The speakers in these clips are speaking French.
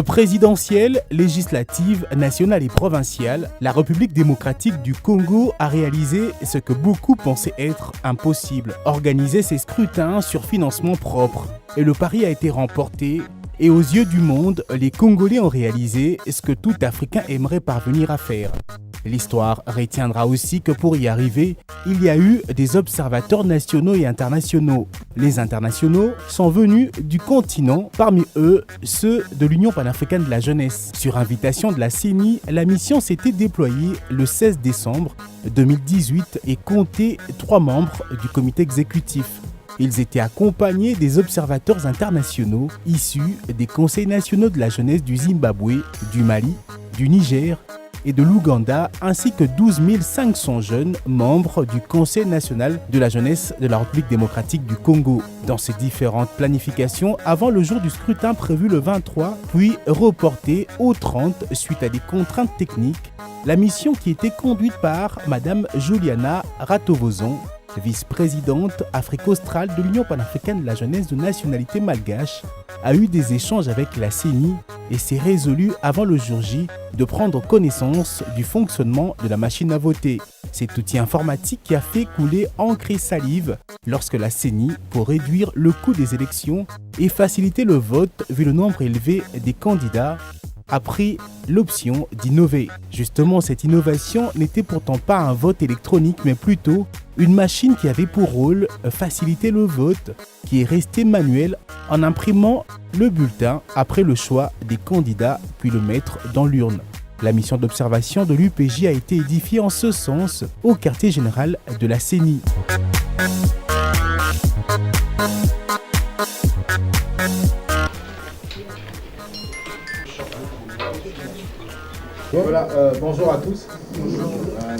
Présidentielle, législative, nationale et provinciale, la République démocratique du Congo a réalisé ce que beaucoup pensaient être impossible, organiser ses scrutins sur financement propre. Et le pari a été remporté. Et aux yeux du monde, les Congolais ont réalisé ce que tout Africain aimerait parvenir à faire. L'histoire retiendra aussi que pour y arriver, il y a eu des observateurs nationaux et internationaux. Les internationaux sont venus du continent, parmi eux ceux de l'Union panafricaine de la jeunesse. Sur invitation de la CENI, la mission s'était déployée le 16 décembre 2018 et comptait 3 membres du comité exécutif. Ils étaient accompagnés des observateurs internationaux issus des conseils nationaux de la jeunesse du Zimbabwe, du Mali, du Niger et de l'Ouganda, ainsi que 12 500 jeunes membres du Conseil national de la jeunesse de la République démocratique du Congo. Dans ces différentes planifications, avant le jour du scrutin prévu le 23, puis reporté au 30 suite à des contraintes techniques, la mission qui était conduite par Madame Juliana Ratovozon, vice-présidente Afrique australe de l'Union panafricaine de la jeunesse de nationalité malgache, a eu des échanges avec la CENI et s'est résolue avant le jour J de prendre connaissance du fonctionnement de la machine à voter. Cet outil informatique qui a fait couler encre et salive lorsque la CENI, pour réduire le coût des élections et faciliter le vote vu le nombre élevé des candidats, a pris l'option d'innover. Justement, cette innovation n'était pourtant pas un vote électronique, mais plutôt une machine qui avait pour rôle faciliter le vote, qui est resté manuel en imprimant le bulletin après le choix des candidats, puis le mettre dans l'urne. La mission d'observation de l'UPJ a été édifiée en ce sens au quartier général de la CENI. Voilà, bonjour à tous.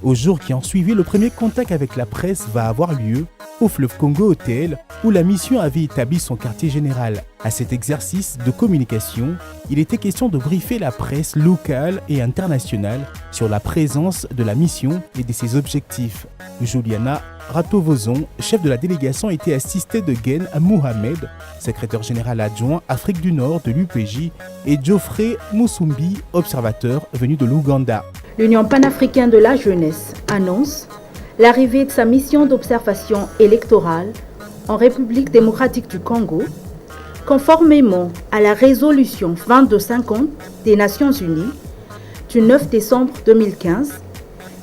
Aux jours qui ont suivi, le premier contact avec la presse va avoir lieu au Fleuve Congo Hotel, où la mission avait établi son quartier général. À cet exercice de communication, il était question de briefer la presse locale et internationale sur la présence de la mission et de ses objectifs. Juliana Ratovozon, chef de la délégation, était assistée de Gen Mohamed, secrétaire général adjoint Afrique du Nord de l'UPJ, et Geoffrey Musumbi, observateur venu de l'Ouganda. L'Union panafricaine de la jeunesse annonce l'arrivée de sa mission d'observation électorale en République démocratique du Congo, conformément à la résolution 2250 des Nations Unies du 9 décembre 2015,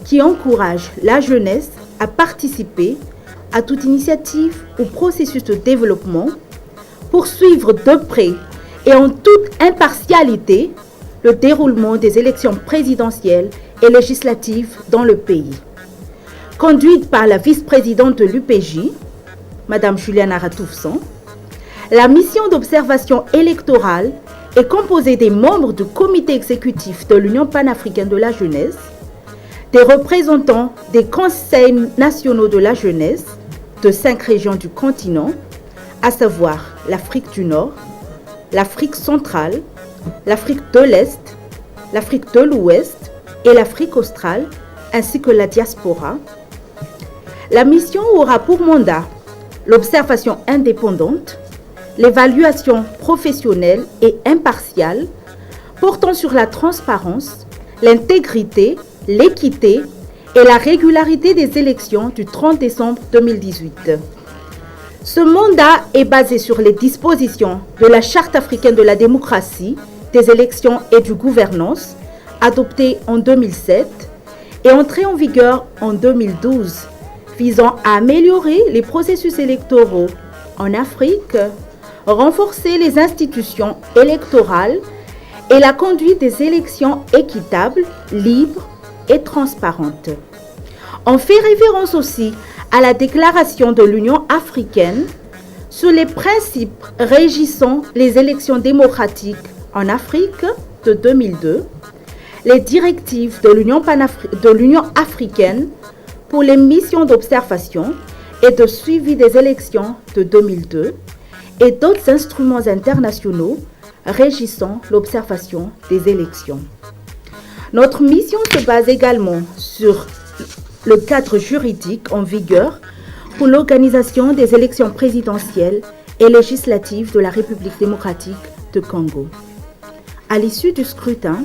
qui encourage la jeunesse à participer à toute initiative ou processus de développement pour suivre de près et en toute impartialité le déroulement des élections présidentielles et législatives dans le pays. Conduite par la vice-présidente de l'UPJ, Mme Juliana Ratovozon, la mission d'observation électorale est composée des membres du comité exécutif de l'Union panafricaine de la jeunesse, des représentants des conseils nationaux de la jeunesse de 5 régions du continent, à savoir l'Afrique du Nord, l'Afrique centrale, l'Afrique de l'Est, l'Afrique de l'Ouest et l'Afrique australe, ainsi que la diaspora. La mission aura pour mandat l'observation indépendante, l'évaluation professionnelle et impartiale portant sur la transparence, l'intégrité, l'équité et la régularité des élections du 30 décembre 2018. Ce mandat est basé sur les dispositions de la Charte africaine de la démocratie, des élections et du gouvernance, adoptée en 2007 et entrée en vigueur en 2012, visant à améliorer les processus électoraux en Afrique, renforcer les institutions électorales et la conduite des élections équitables, libres et transparentes. On fait référence aussi à la déclaration de l'Union africaine sur les principes régissant les élections démocratiques en Afrique de 2002, les directives de l'Union africaine pour les missions d'observation et de suivi des élections de 2002 et d'autres instruments internationaux régissant l'observation des élections. Notre mission se base également sur le cadre juridique en vigueur pour l'organisation des élections présidentielles et législatives de la République démocratique du Congo. À l'issue du scrutin,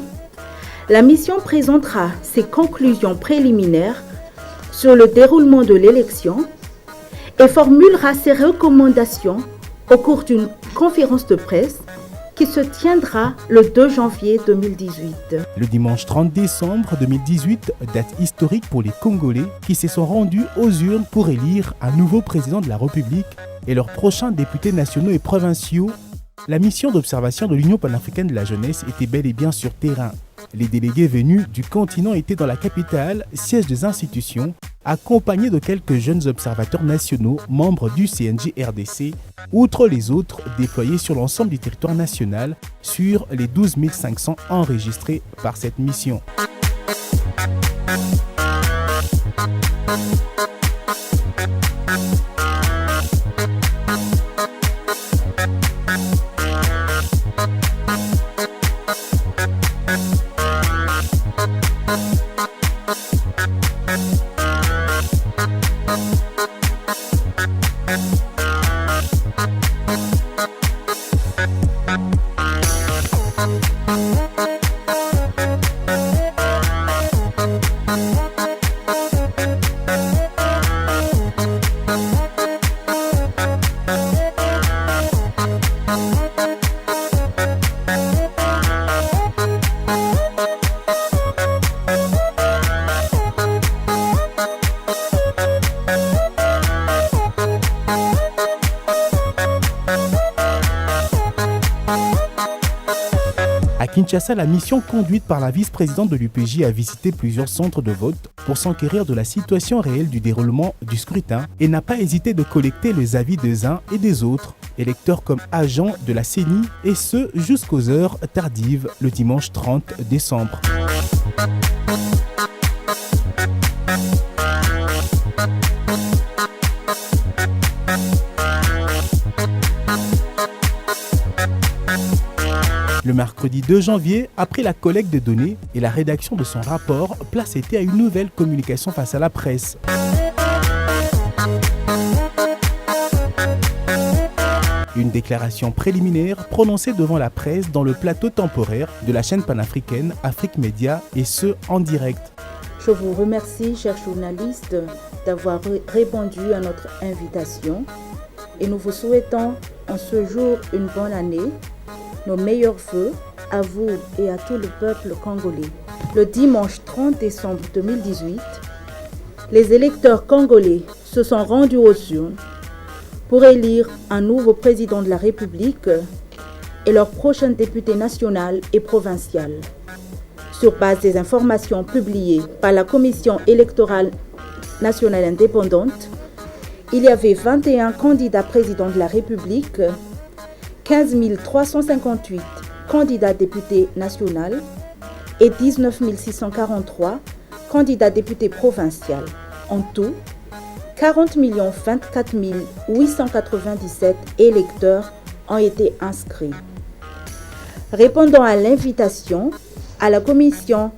la mission présentera ses conclusions préliminaires sur le déroulement de l'élection et formulera ses recommandations au cours d'une conférence de presse qui se tiendra le 2 janvier 2018. Le dimanche 30 décembre 2018, date historique pour les Congolais qui se sont rendus aux urnes pour élire un nouveau président de la République et leurs prochains députés nationaux et provinciaux. La mission d'observation de l'Union panafricaine de la jeunesse était bel et bien sur terrain. Les délégués venus du continent étaient dans la capitale, siège des institutions, accompagnés de quelques jeunes observateurs nationaux, membres du CNJ RDC, outre les autres déployés sur l'ensemble du territoire national, sur les 12 500 enregistrés par cette mission. À Kinshasa, la mission conduite par la vice-présidente de l'UPJ a visité plusieurs centres de vote pour s'enquérir de la situation réelle du déroulement du scrutin et n'a pas hésité de collecter les avis des uns et des autres, électeurs comme agents de la CENI, et ce jusqu'aux heures tardives le dimanche 30 décembre. Le mercredi 2 janvier, après la collecte de données et la rédaction de son rapport, place était à une nouvelle communication face à la presse. Une déclaration préliminaire prononcée devant la presse dans le plateau temporaire de la chaîne panafricaine Afrique Média, et ce en direct. Je vous remercie, chers journalistes, d'avoir répondu à notre invitation et nous vous souhaitons en ce jour une bonne année. Nos meilleurs vœux à vous et à tout le peuple congolais. Le dimanche 30 décembre 2018, les électeurs congolais se sont rendus aux urnes pour élire un nouveau président de la République et leur prochain député national et provincial. Sur base des informations publiées par la Commission électorale nationale indépendante, il y avait 21 candidats présidents de la République, 15 358 candidats députés nationaux et 19 643 candidats députés provinciaux. En tout, 40 024 897 électeurs ont été inscrits. Répondant à l'invitation à la commission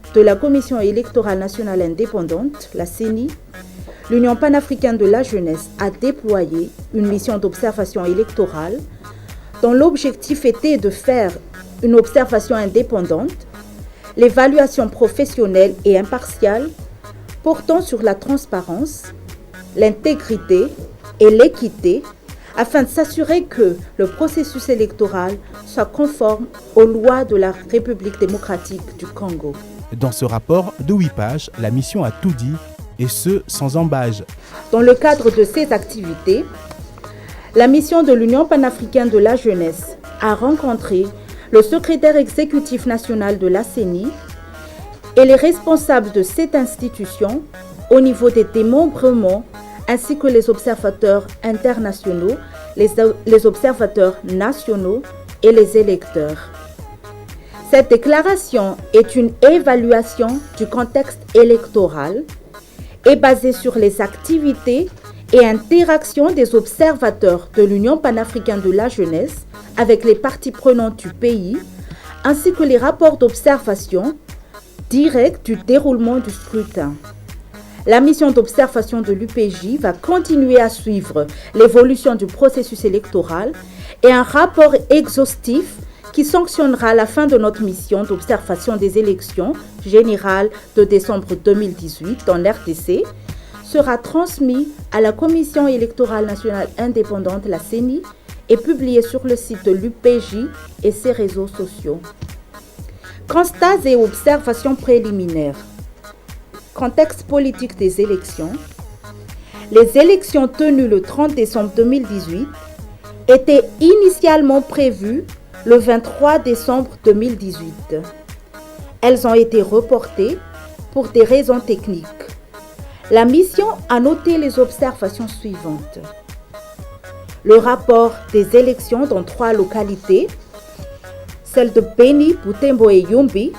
électorale nationale indépendante, la CENI, l'Union panafricaine de la jeunesse a déployé une mission d'observation électorale dont l'objectif était de faire une observation indépendante, l'évaluation professionnelle et impartiale portant sur la transparence, l'intégrité et l'équité afin de s'assurer que le processus électoral soit conforme aux lois de la République démocratique du Congo. Dans ce rapport de 8 pages, la mission a tout dit, et ce sans embâge. Dans le cadre de ces activités, la mission de l'Union panafricaine de la jeunesse a rencontré le secrétaire exécutif national de la CENI et les responsables de cette institution au niveau des démembrements ainsi que les observateurs internationaux, les observateurs nationaux et les électeurs. Cette déclaration est une évaluation du contexte électoral et basée sur les activités et interactions des observateurs de l'Union panafricaine de la jeunesse avec les parties prenantes du pays, ainsi que les rapports d'observation directs du déroulement du scrutin. La mission d'observation de l'UPJ va continuer à suivre l'évolution du processus électoral et un rapport exhaustif qui sanctionnera la fin de notre mission d'observation des élections générales de décembre 2018 dans l'RDC sera transmis à la Commission électorale nationale indépendante, la CENI, et publié sur le site de l'UPJ et ses réseaux sociaux. Constats et observations préliminaires. Contexte politique des élections. Les élections tenues le 30 décembre 2018 étaient initialement prévues le 23 décembre 2018. Elles ont été reportées pour des raisons techniques. La mission a noté les observations suivantes. Le rapport des élections dans 3 localités, celles de Beni, Butembo et Yumbi.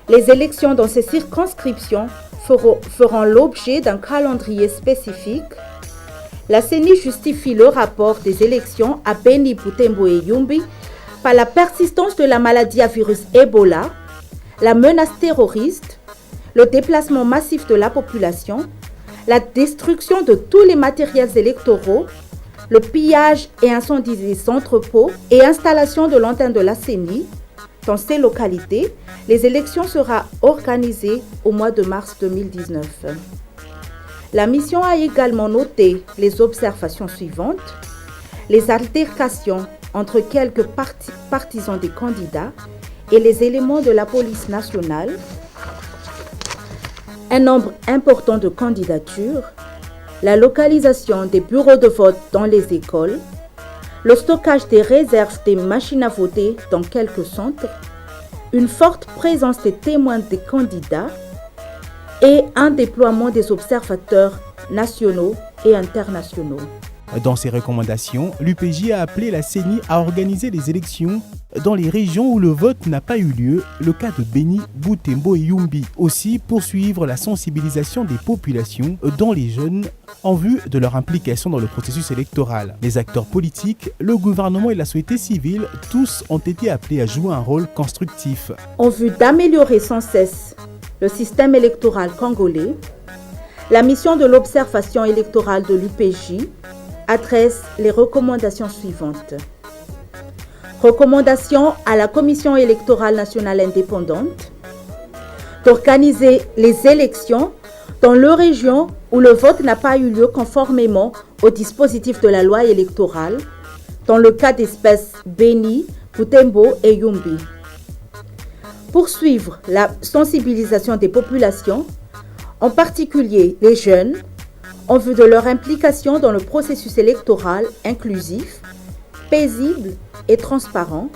Les élections dans ces circonscriptions feront l'objet d'un calendrier spécifique. La CENI justifie le rapport des élections à Beni, Butembo et Yumbi par la persistance de la maladie à virus Ebola, la menace terroriste, le déplacement massif de la population, la destruction de tous les matériels électoraux, le pillage et incendie des entrepôts et installation de l'antenne de la CENI. Dans ces localités, les élections seront organisées au mois de mars 2019. La mission a également noté les observations suivantes. Les altercations entre quelques partisans des candidats et les éléments de la police nationale. Un nombre important de candidatures. La localisation des bureaux de vote dans les écoles. Le stockage des réserves des machines à voter dans quelques centres, une forte présence des témoins des candidats et un déploiement des observateurs nationaux et internationaux. Dans ses recommandations, l'UPJ a appelé la CENI à organiser les élections dans les régions où le vote n'a pas eu lieu, le cas de Beni, Butembo et Yumbi. Aussi, poursuivre la sensibilisation des populations, dont les jeunes, en vue de leur implication dans le processus électoral. Les acteurs politiques, le gouvernement et la société civile, tous ont été appelés à jouer un rôle constructif. En vue d'améliorer sans cesse le système électoral congolais, la mission de l'observation électorale de l'UPJ adresse les recommandations suivantes. Recommandation à la Commission électorale nationale indépendante d'organiser les élections dans les régions où le vote n'a pas eu lieu conformément au dispositif de la loi électorale, dans le cas d'espèces Beni, Butembo et Yumbi. Poursuivre la sensibilisation des populations, en particulier les jeunes, en vue de leur implication dans le processus électoral inclusif, paisible et transparent.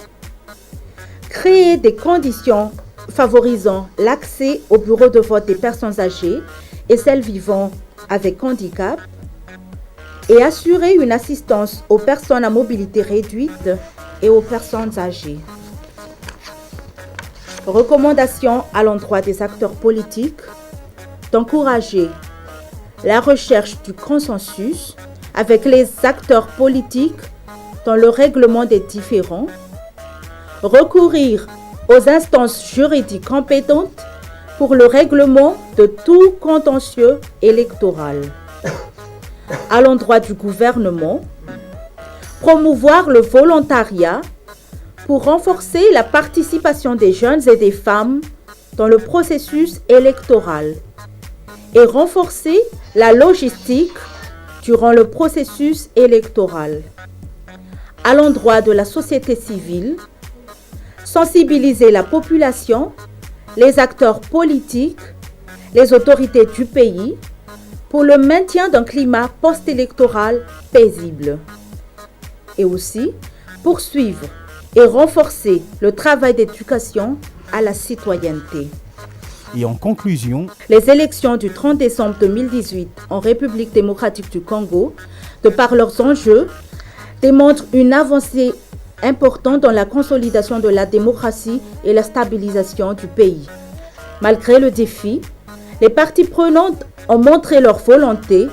Créer des conditions favorisant l'accès au bureau de vote des personnes âgées et celles vivant avec handicap et assurer une assistance aux personnes à mobilité réduite et aux personnes âgées. Recommandation à l'endroit des acteurs politiques d'encourager la recherche du consensus avec les acteurs politiques dans le règlement des différends, recourir aux instances juridiques compétentes pour le règlement de tout contentieux électoral. À l'endroit du gouvernement, promouvoir le volontariat pour renforcer la participation des jeunes et des femmes dans le processus électoral et renforcer la logistique durant le processus électoral. À l'endroit de la société civile, sensibiliser la population, les acteurs politiques, les autorités du pays pour le maintien d'un climat post-électoral paisible. Et aussi poursuivre et renforcer le travail d'éducation à la citoyenneté. Et en conclusion, les élections du 30 décembre 2018 en République démocratique du Congo, de par leurs enjeux, démontrent une avancée importante dans la consolidation de la démocratie et la stabilisation du pays. Malgré le défi, les parties prenantes ont montré leur volonté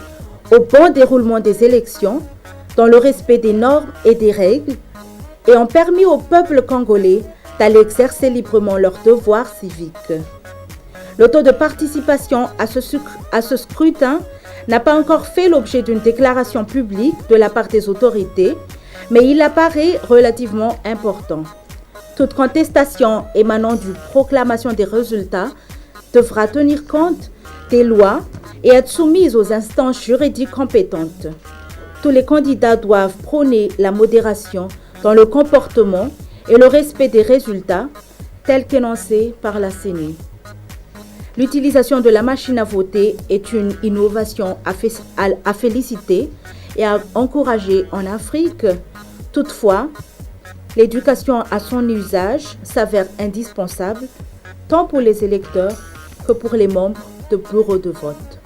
au bon déroulement des élections dans le respect des normes et des règles et ont permis au peuple congolais d'aller exercer librement leurs devoirs civiques. Le taux de participation à ce scrutin n'a pas encore fait l'objet d'une déclaration publique de la part des autorités, mais il apparaît relativement important. Toute contestation émanant d'une proclamation des résultats devra tenir compte des lois et être soumise aux instances juridiques compétentes. Tous les candidats doivent prôner la modération dans le comportement et le respect des résultats tels qu'énoncés par la CENI. L'utilisation de la machine à voter est une innovation à féliciter et à encourager en Afrique. Toutefois, l'éducation à son usage s'avère indispensable tant pour les électeurs que pour les membres de bureaux de vote.